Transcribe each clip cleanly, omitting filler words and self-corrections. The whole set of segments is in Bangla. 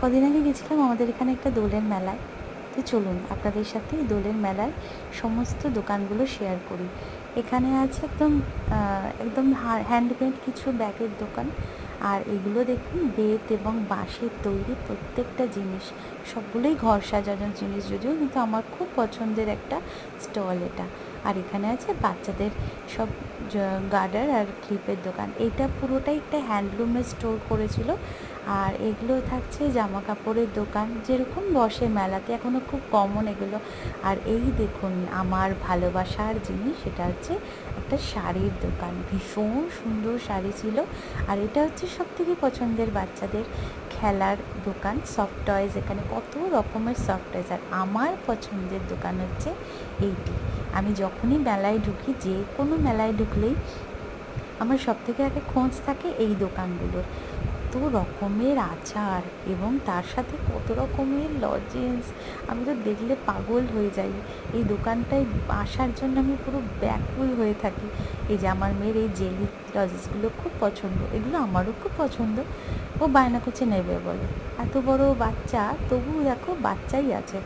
কদিন আগে গেছিলাম আমাদের এখানে একটা দোলের মেলায়। তো চলুন আপনাদের সাথে এই দোলের মেলার সমস্ত দোকানগুলো শেয়ার করি। এখানে আছে একদম হ্যান্ডমেড কিছু ব্যাগের দোকান। আর এগুলো দেখুন বেত এবং বাঁশের তৈরি প্রত্যেকটা জিনিস, সবগুলোই ঘর সাজানোর জিনিস, যদিও কিন্তু আমার খুব পছন্দের একটা স্টল এটা। আর এখানে আছে বাচ্চাদের সব গার্ডার আর ক্লিপের দোকান। এটা পুরোটাই একটা হ্যান্ডলুমের স্টোর করেছিল। আর এগুলো থাকছে জামা কাপড়ের দোকান, যেরকম বসে মেলাতে, এখনও খুব কমন এগুলো। আর এই দেখুন আমার ভালোবাসার জিনিস, সেটা হচ্ছে একটা শাড়ির দোকান, ভীষণ সুন্দর শাড়ি ছিল। আর এটা হচ্ছে সবথেকে পছন্দের বাচ্চাদের খেলার দোকান, সফট টয়েস। এখানে কত রকমের সফট টয়েস। আর আমার পছন্দের দোকান হচ্ছে এইটি। আমি যখনই মেলায় ঢুকি, যে কোনো মেলায় ঢুকলেই আমার সবথেকে আগে খোঁজ থাকে এই দোকানগুলোর। কত রকমের আচার এবং তার সাথে কত রকমের লজেন্স, আমি তো দেখলে পাগল হয়ে যাই। এই দোকানটায় আসার জন্য আমি পুরো ব্যাকুল হয়ে থাকি। এই যে আমার মেয়ের এই জেলি লজেন্সগুলো খুব পছন্দ, এগুলো আমারও খুব পছন্দ। ও বায়না করছে নেবে বলে, এত বড় বাচ্চা তবু দেখো বাচ্চাই আছে।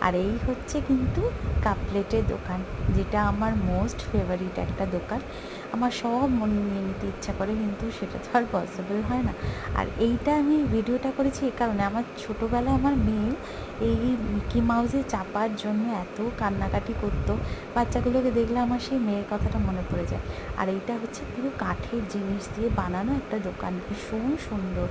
আর এই হচ্ছে কিন্তু কাপলেটের দোকান, যেটা আমার মোস্ট ফেভারিট একটা দোকান। আমার সব মনে নিয়ে নিতে ইচ্ছা করে, কিন্তু সেটা তো আর পসিবল হয় না। আর এইটা আমি ভিডিওটা করেছি এ কারণে, আমার ছোটোবেলায় আমার মেয়ে এই মিকি মাউসে চাপার জন্য এত কান্নাকাটি করতো। বাচ্চাগুলোকে দেখলে আমার সেই মেয়ের কথাটা মনে পড়ে যায়। আর এইটা হচ্ছে পুরো কাঠের জিনিস দিয়ে বানানো একটা দোকান, ভীষণ সুন্দর।